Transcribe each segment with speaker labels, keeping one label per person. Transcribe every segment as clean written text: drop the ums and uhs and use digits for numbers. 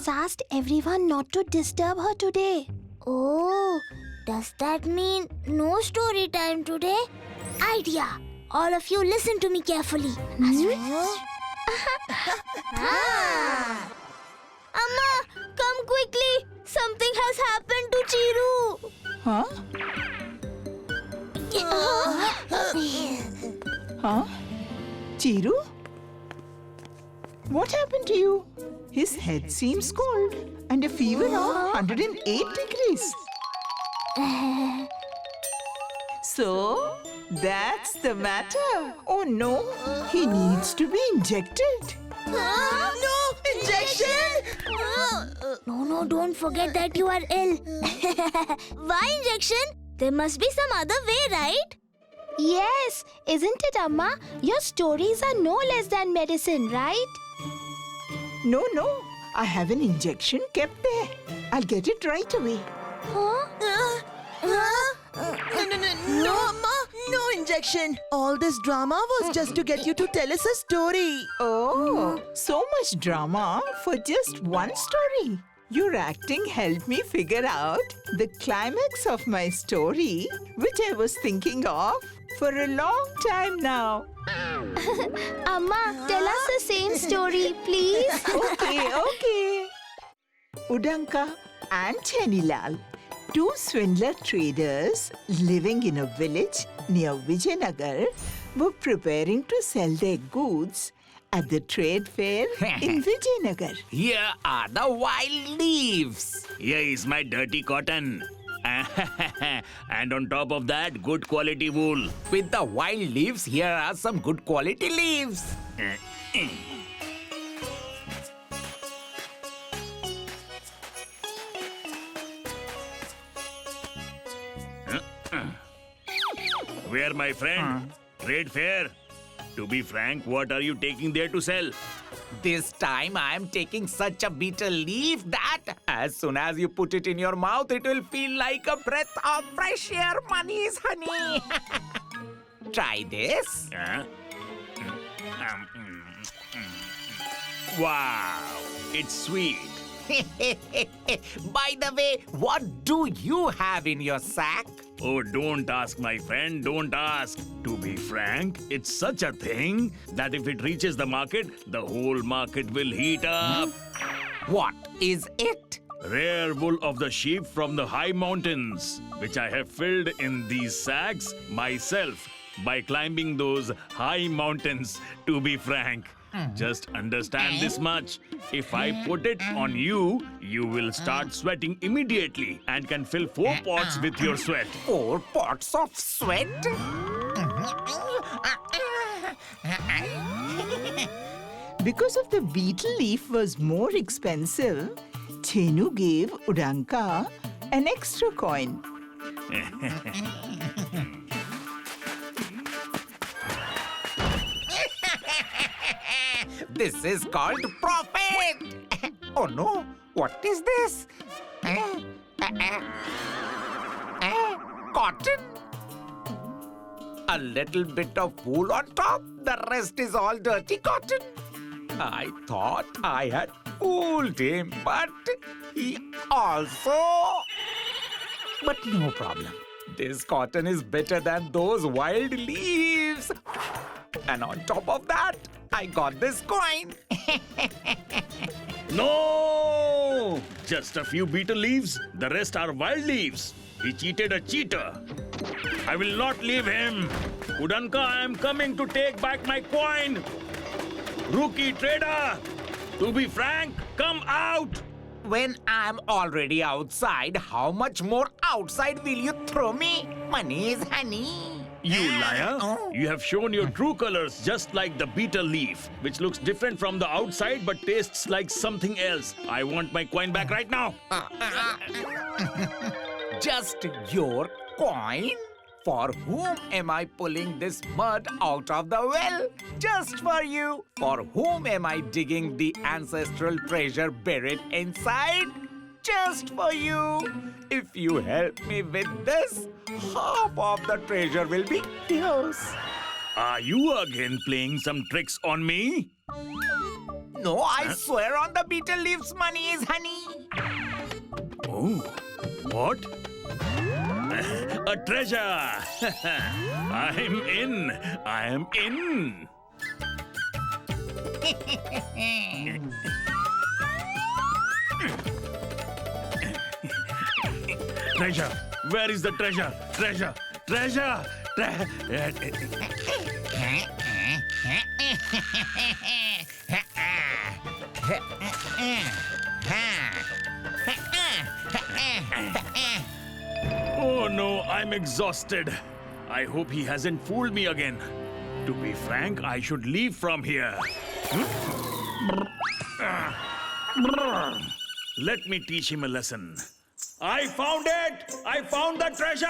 Speaker 1: asked everyone not to disturb her today.
Speaker 2: Oh, does that mean no story time today? Idea! All of you listen to me carefully. Amma, come quickly. Something has happened to Chiru.
Speaker 3: Huh? Huh? Chiru? What happened to you? His head seems cold and a fever of 108 degrees. So, that's the matter. Oh no, he needs to be injected.
Speaker 2: No! Injection! No, don't forget that you are ill. Why injection? There must be some other way, right?
Speaker 1: Yes, isn't it, Amma? Your stories are no less than medicine, right?
Speaker 3: No, I have an injection kept there. I'll get it right away.
Speaker 4: No, Amma! No injection! All this drama was just to get you to tell us a story.
Speaker 3: Oh, so much drama for just one story. Your acting helped me figure out the climax of my story, which I was thinking of for a long time now.
Speaker 1: Amma, tell us the same story, please.
Speaker 3: Okay. Udanka and Chenilal, two swindler traders living in a village near Vijayanagar, were preparing to sell their goods at the trade fair in Vijayanagar.
Speaker 5: Here are the wild leaves. Here is my dirty cotton. And on top of that, good quality wool. With the wild leaves, here are some good quality leaves. Where, my friend? Trade fair? To be frank, what are you taking there to sell?
Speaker 6: This time I am taking such a bitter leaf that as soon as you put it in your mouth, it will feel like a breath of fresh air, Mani's honey. Try this.
Speaker 5: Wow, it's sweet.
Speaker 6: By the way, what do you have in your sack?
Speaker 5: Oh, don't ask, my friend, don't ask. To be frank, it's such a thing that if it reaches the market, the whole market will heat up.
Speaker 6: What is it?
Speaker 5: Rare wool of the sheep from the high mountains, which I have filled in these sacks myself by climbing those high mountains, to be frank. Just understand this much. If I put it on you, you will start sweating immediately and can fill 4 pots with your sweat.
Speaker 6: 4 pots of sweat?
Speaker 3: Because of the beetle leaf was more expensive, Chenu gave Udanka an extra coin.
Speaker 6: This is called profit. Oh no, what is this? Cotton? A little bit of wool on top, the rest is all dirty cotton. I thought I had fooled him, but he also... But no problem. This cotton is better than those wild leaves. And on top of that, I got this coin.
Speaker 5: No! Just a few beetle leaves, the rest are wild leaves. He cheated a cheater. I will not leave him. Udanka, I am coming to take back my coin. Rookie trader, to be frank, come out.
Speaker 6: When I'm already outside, how much more outside will you throw me? Money's honey.
Speaker 5: You liar! You have shown your true colors just like the beetle leaf, which looks different from the outside but tastes like something else. I want my coin back right now.
Speaker 6: Just your coin? For whom am I pulling this mud out of the well? Just for you. For whom am I digging the ancestral treasure buried inside? Just for you. If you help me with this, half of the treasure will be yours.
Speaker 5: Are you again playing some tricks on me?
Speaker 6: No, I swear on the beetle leaves, money is honey.
Speaker 5: Oh, what? A treasure! I'm in! I am in! Treasure! Where is the treasure? Treasure! Treasure! Oh no, I'm exhausted. I hope he hasn't fooled me again. To be frank, I should leave from here. Let me teach him a lesson. I found it! I found the treasure!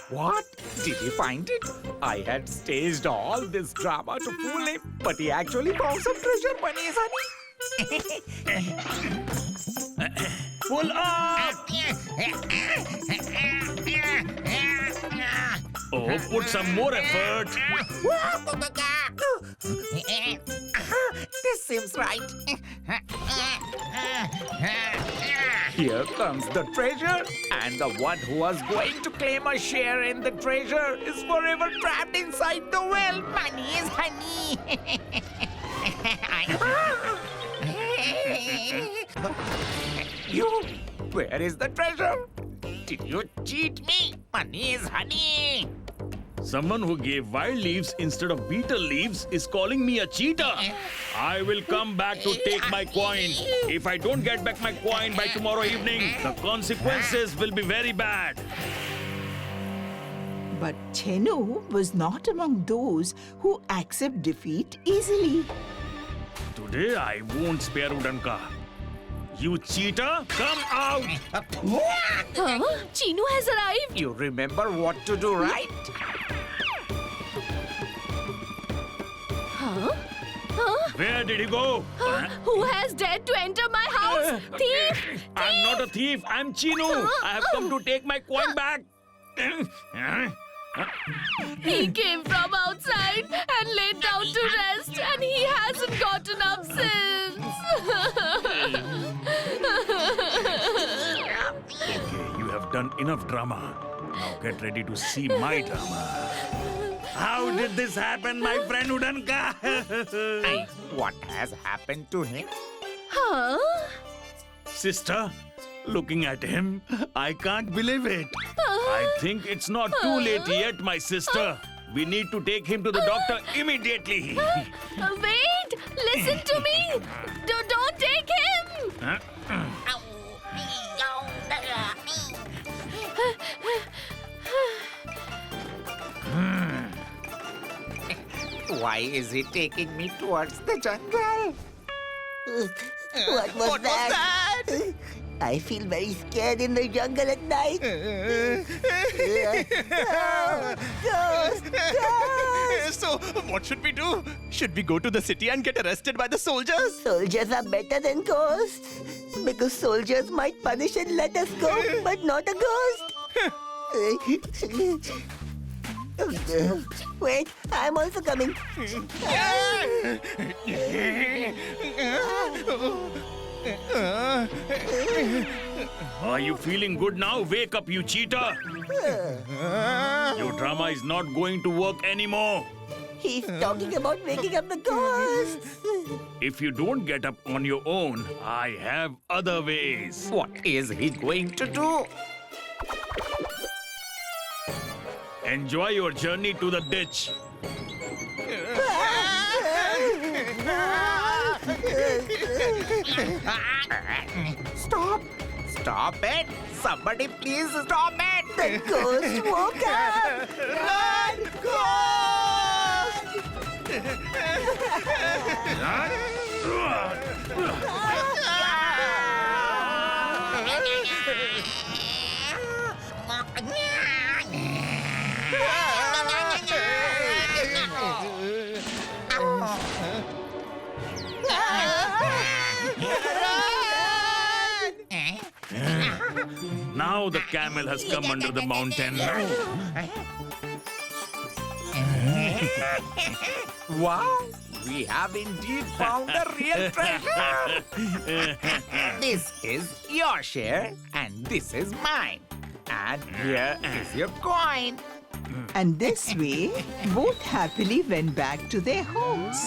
Speaker 6: What? Did he find it? I had staged all this drama to fool him, but he actually found some treasure, money is honey.
Speaker 5: Pull up! Oh, put some more effort.
Speaker 6: This seems right. Here comes the treasure, and the one who was going to claim a share in the treasure is forever trapped inside the well. Money is honey. You, where is the treasure? Did you cheat me? Money is honey.
Speaker 5: Someone who gave wild leaves instead of beetle leaves is calling me a cheater. I will come back to take my coin. If I don't get back my coin by tomorrow evening, the consequences will be very bad.
Speaker 3: But Chenu was not among those who accept defeat easily.
Speaker 5: Today I won't spare Udanka. You cheater, come out!
Speaker 1: Chinu has arrived.
Speaker 6: You remember what to do, right?
Speaker 5: Where did he go?
Speaker 1: Who has dared to enter my house? Thief!
Speaker 5: I'm not a thief. I'm Chinu. I have come to take my coin back.
Speaker 1: He came from outside and laid down to rest, and he hasn't gotten up since.
Speaker 5: Okay, you have done enough drama. Now get ready to see my drama. How did this happen, my friend Udanka?
Speaker 6: What has happened to him?
Speaker 1: Huh?
Speaker 5: Sister, looking at him, I can't believe it. I think it's not too late yet, my sister. We need to take him to the doctor immediately.
Speaker 1: Wait! Listen to me! Don't take him!
Speaker 6: Why is he taking me towards the jungle?
Speaker 2: What was that? I feel very scared in the jungle at night.
Speaker 7: So, what should we do? Should we go to the city and get arrested by the soldiers?
Speaker 2: Soldiers are better than ghosts. Because soldiers might punish and let us go, but not a ghost. Wait, I'm also coming.
Speaker 5: Are you feeling good now? Wake up, you cheater. Your drama is not going to work anymore.
Speaker 2: He's talking about waking up the ghosts.
Speaker 5: If you don't get up on your own, I have other ways.
Speaker 6: What is he going to do?
Speaker 5: Enjoy your journey to the ditch.
Speaker 6: Stop! Stop it! Somebody please stop it!
Speaker 2: The ghost woke up.
Speaker 7: Run!
Speaker 5: Now the camel has come under the mountain.
Speaker 6: Wow! we have indeed found a real treasure. This is your share and this is mine. And here is your coin.
Speaker 3: And this way, both happily went back to their homes.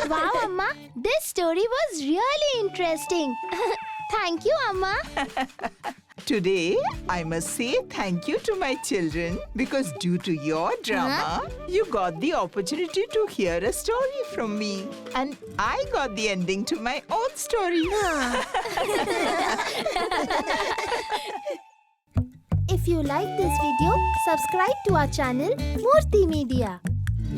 Speaker 2: Wow, Amma. This story was really interesting. Thank you, Amma.
Speaker 3: Today, I must say thank you to my children because due to your drama, you got the opportunity to hear a story from me. And I got the ending to my own story.
Speaker 2: If you like this video, subscribe to our channel Murthy Media.